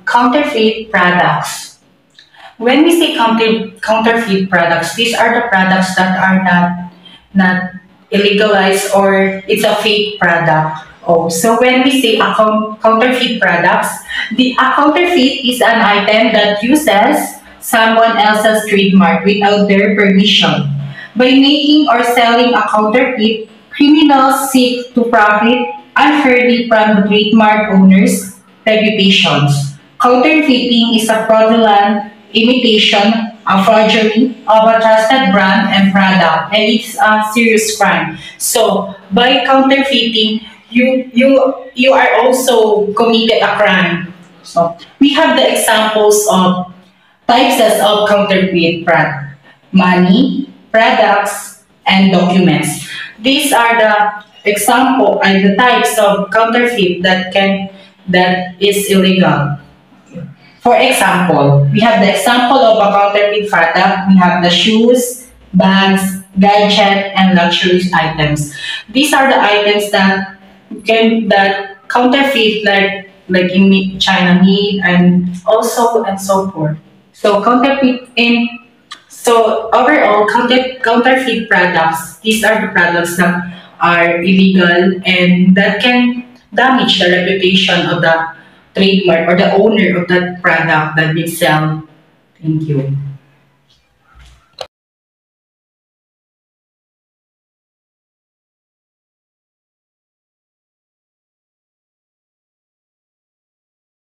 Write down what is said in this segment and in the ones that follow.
Counterfeit products. When we say counterfeit products, these are the products that are not illegalized or it's a fake product. Oh, so when we say counterfeit products, a counterfeit is an item that uses someone else's trademark without their permission. By making or selling a counterfeit, criminals seek to profit unfairly from the trademark owner's reputations. Counterfeiting is a fraudulent imitation, a forgery of a trusted brand and product, and it's a serious crime. So by counterfeiting, you are also committed a crime. So we have the examples of types of counterfeit product: money, products, and documents. These are the example and the types of counterfeit that is illegal. For example, we have the example of a counterfeit product. We have the shoes, bags, gadget, and luxury items. These are the items that counterfeit, like in China made, and also and so forth. So overall counterfeit products. These are the products that are illegal and that can damage the reputation of the trademark or the owner of that product that they sell. Thank you.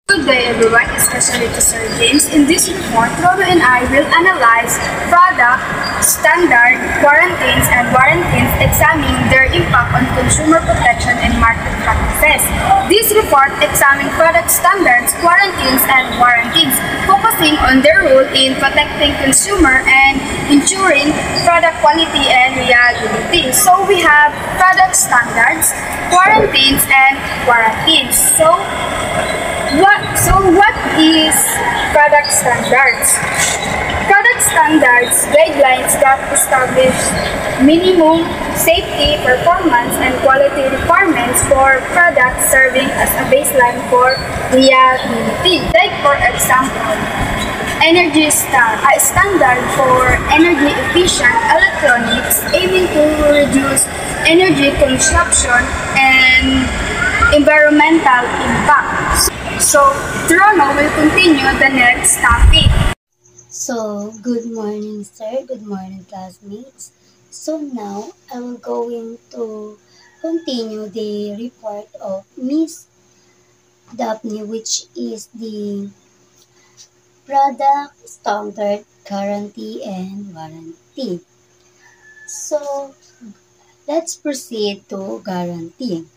Good day everyone, especially to Sir James. In this report, Roro and I will analyze product, standard, quarantines, and warranties, examining their impact on consumer protection and market practices. This report examines product standards, quarantines, and warranties, focusing on their role in protecting consumer and ensuring product quality and reliability. So we have product standards, quarantines, and warranties. What is product standards? Product standards guidelines that establish minimum safety, performance, and quality requirements for products, serving as a baseline for reliability. Like for example, Energy Star, a standard for energy efficient electronics aiming to reduce energy consumption and environmental impact. So, Trono will continue the next topic. So, good morning, sir. Good morning, classmates. So now, I will going to continue the report of Miss Daphne, which is the product standard, guarantee, and warranty. So, let's proceed to guarantee.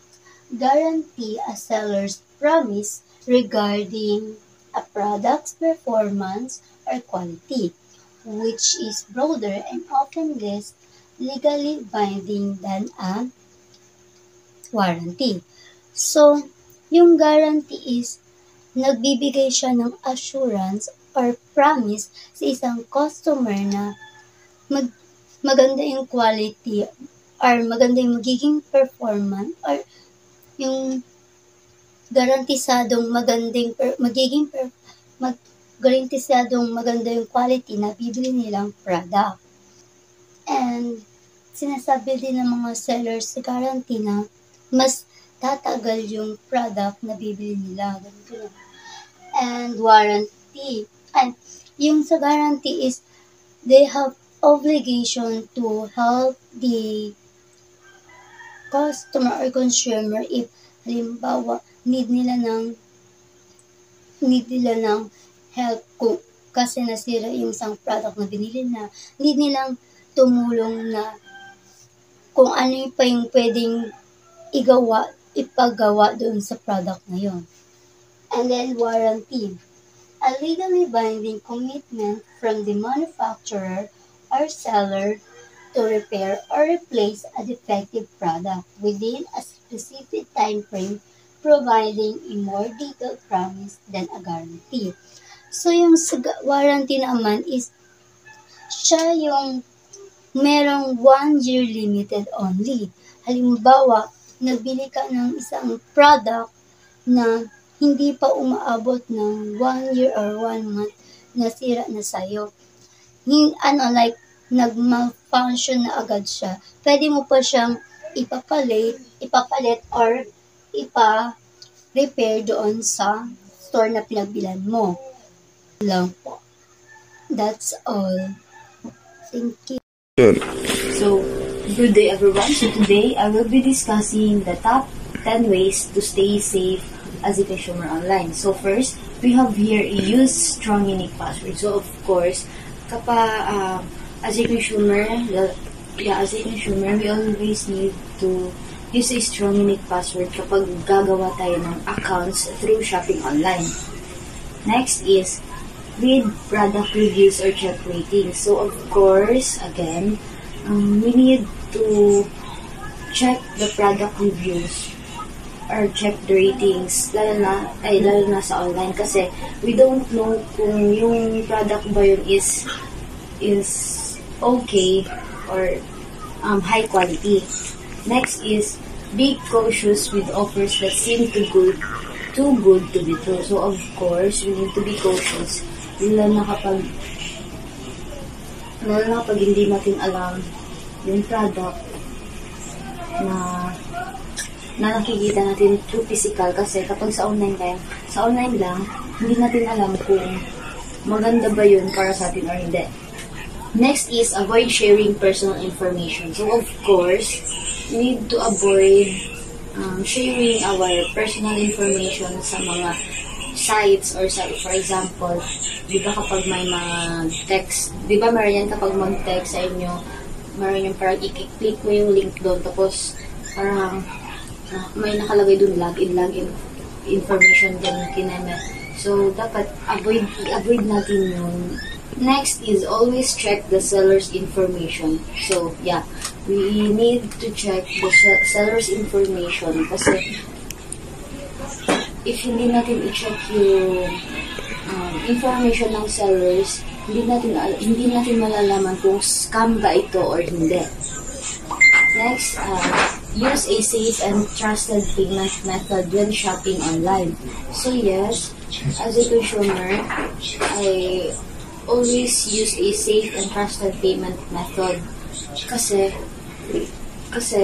Guarantee a seller's promise regarding a product's performance or quality, which is broader and often less legally binding than a warranty. So, yung guarantee is nagbibigay siya ng assurance or promise sa isang customer na maganda yung quality or maganda yung magiging performance or yung garantisadong garantisadong maganda yung quality na bibili nilang product. And sinasabi din ng mga sellers sa guarantee na mas tatagal yung product na bibili nila. And warranty. And yung sa guarantee is they have obligation to help the customer or consumer if halimbawa need nila ng help kung kasi nasira yung isang product na binili na, need nilang tumulong na kung ano pa yung pwedeng ipagawa doon sa product na yun. And then warranty, a legally binding commitment from the manufacturer or seller to repair or replace a defective product within a specific time frame, providing a more detailed promise than a guarantee. So, yung warranty naman is siya yung merong 1 year limited only. Halimbawa, nagbili ka ng isang product na hindi pa umaabot ng 1 year or 1 month, nasira na sa'yo. Like, nag-malfunction na agad siya. Pwede mo pa siyang ipapalit or ipa-repair doon sa store na pinagbilan mo. Lang po. That's all. Thank you. So, good day everyone. So today, I will be discussing the top 10 ways to stay safe as a consumer online. So first, we have here a use strong unique password. So of course, as a consumer, we always need to use a strong unique password kapag gagawa tayo ng accounts through shopping online. Next is read product reviews or check ratings. So of course, again, we need to check the product reviews or check the ratings, lalo na sa online, kasi we don't know kung yung product ba yun is okay or high quality. Next is be cautious with offers that seem too good to be true. So of course, we need to be cautious, lalo na kapag hindi natin alam yung product na nakikita natin through physical, kasi kapag sa online lang, hindi natin alam kung maganda ba yun para sa atin or hindi. Next is avoid sharing personal information. So of course, we need to avoid sharing our personal information sa mga sites or for example, di ba kapag may mga text, di ba meron yan kapag mag-text sa inyo, meron yung parang i-click mo yung link doon, tapos parang may nakalagay doon login information doon kineme. So dapat avoid natin yun. Next is always check the seller's information. So yeah, we need to check the seller's information, kasi if hindi natin i-check yung information ng sellers, hindi natin malalaman kung scam ba ito or hindi. Next, use a safe and trusted payment method when shopping online. So yes, as a consumer, I always use a safe and trusted payment method, kasi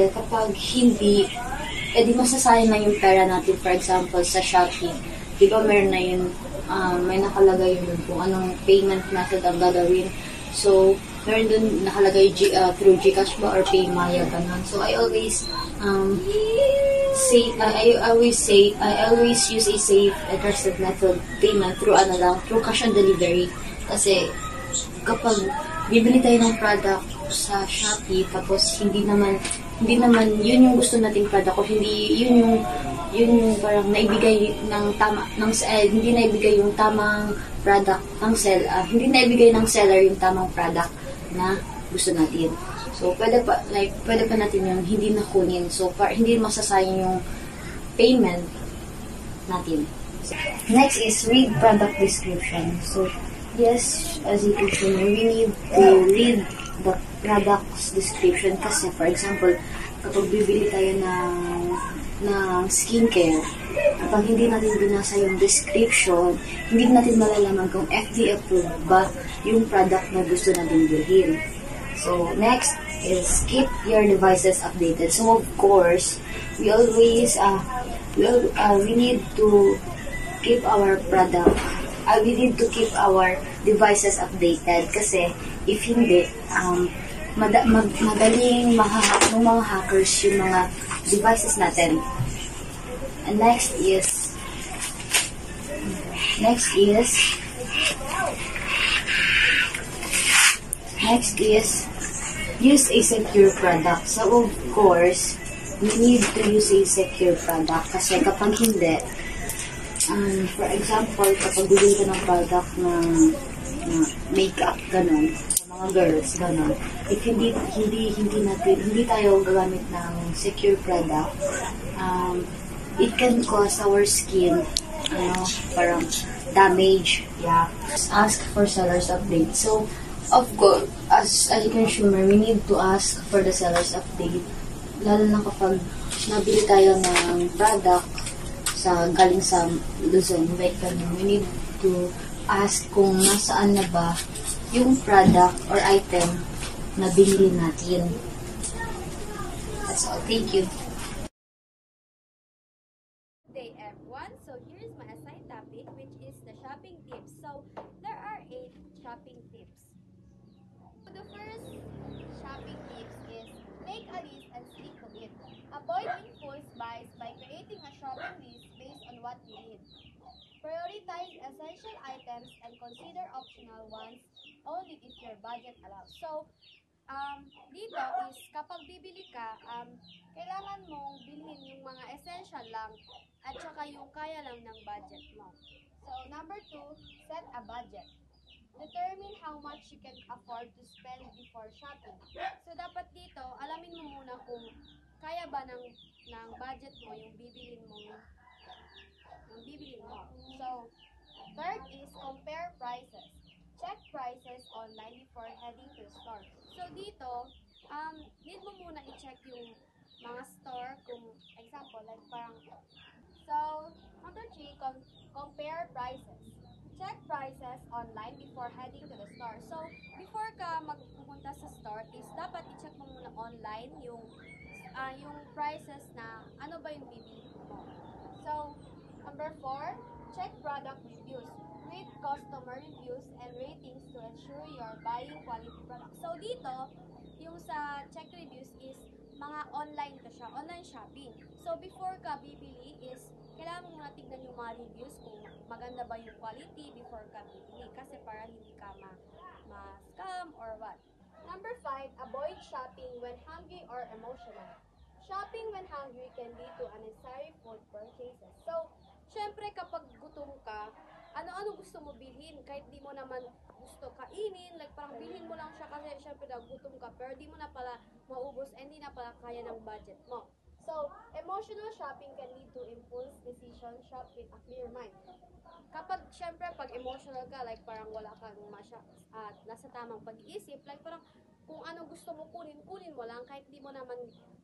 kapag hindi, di masasayang na yung pera natin. For example, sa Shopee, di ba meron na yun, may nakalagay yun kung anong payment method ang gagawin. So, meron dun nakalagay through GCash ba or PayMaya, ganun. So, I always use a safe and trusted method payment through cash on delivery. Kasi kapag bibili tayo ng product sa Shopee, tapos hindi naman yun yung gusto nating product, o hindi yun yung parang naibigay ng hindi naibigay yung tamang product ng hindi naibigay ng seller yung tamang product na gusto natin. So pwede pa natin yung hindi nakunin, so hindi masasayang yung payment natin. Next is read product description. So yes, as a consumer, we need to read the product's description, kasi for example, kapag bibili tayo ng skincare, kapag hindi natin binasa yung description, hindi natin malalaman kung FDA approved ba yung product na gusto natin bilhin. So next is keep your devices updated. So of course, we always we need to keep our devices updated, kasi if hindi, madaling mahahack ng mga hackers yung mga devices natin. And next is use a secure product. So of course, we need to use a secure product, kasi kapag hindi, for example, kapag bibili ka ng product na makeup, ganun, sa mga girls, ganun, if hindi tayo gagamit ng secure product, it can cause our skin, parang damage. Yeah. Ask for seller's update. So, of course, as a consumer, we need to ask for the seller's update. Lalo na kapag nabili tayo ng product galing sa Luzon, like we need to ask kung nasaan na ba yung product or item na binili natin. That's all. Thank you. Good day everyone. So here is my assigned topic, which is the shopping tips. So there are 8 shopping tips. So the first shopping tips is make a list and stick to it. Avoid impulse buys by creating a shopping list based on what you need. Prioritize essential items and consider optional ones only if your budget allows. So dito is kapag bibili ka, kailangan mong bilhin yung mga essential lang at saka yung kaya lang ng budget mo. So number 2, set a budget. Determine how much you can afford to spend before shopping. So dapat dito, alamin mo muna kung kaya ba ng budget mo yung bibilin mo. So third is compare prices. Check prices online before heading to the store. So dito, need mo muna i-check yung mga store, kung example, like parang, so number 3, compare prices. Check prices online before heading to the store. So before ka magpupunta sa store is dapat i-check mo muna online yung prices na ano ba yung bibili mo. So number 4, check product reviews. Read customer reviews and ratings to ensure you're buying quality products. So dito, yung sa check reviews is mga online to siya, online shopping. So before ka bibili is kailangan mo muna tignan yung mga reviews kung maganda ba yung quality before ka bibili kasi para hindi ka ma-scam or what. Number 5, avoid shopping when hungry or emotional. Shopping when hungry can lead to unnecessary food purchases. So, syempre kapag gutom ka, ano-ano gusto mo bilhin kahit di mo naman gusto kainin, like parang bilhin mo lang siya kasi syempre gutom ka pero di mo na pala maubos and di na pala kaya ng budget mo. So, emotional shopping can lead to impulse decision, shop with a clear mind. Kapag syempre pag emotional ka, like parang wala kang nasa tamang pag-iisip, like parang kung ano gusto mo kunin mo lang kahit di mo naman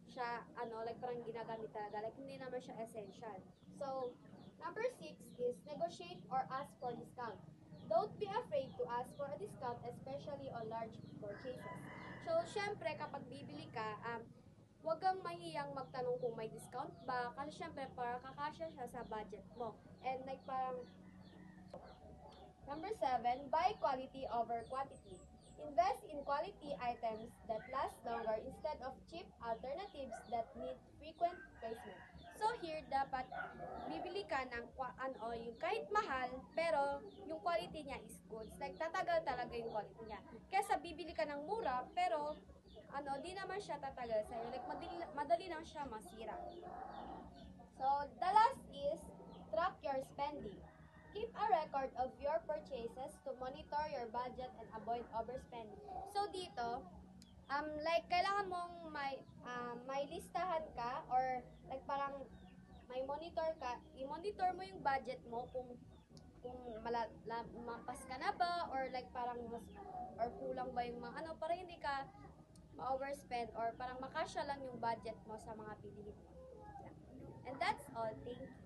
siya like parang ginagamit talaga, like hindi naman siya essential. So, number 6 is negotiate or ask for discount. Don't be afraid to ask for a discount, especially on large purchases. So, syempre, kapag bibili ka, huwag kang mahiyang magtanong kung may discount ba, kasi syempre, para kakasya siya sa budget mo. And like parang, number 7, buy quality over quantity. Invest in quality items that last longer instead of cheap alternatives that need frequent replacement. So here, dapat bibili ka ng yung kahit mahal, pero yung quality niya is good. Like, tatagal talaga yung quality niya. Kesa bibili ka ng mura, pero di naman siya tatagal sa'yo. Like, madali lang siya masira. So, the last is track your spending. Keep a record of your purchases to monitor your budget and avoid overspending. So dito, like kailangan mong may listahan ka or like parang may monitor ka, i-monitor mo yung budget mo kung mampas ka na ba or like parang or kulang ba yung mga para hindi ka ma-overspend or parang makasya lang yung budget mo sa mga bilihin mo. And that's all. Thank you.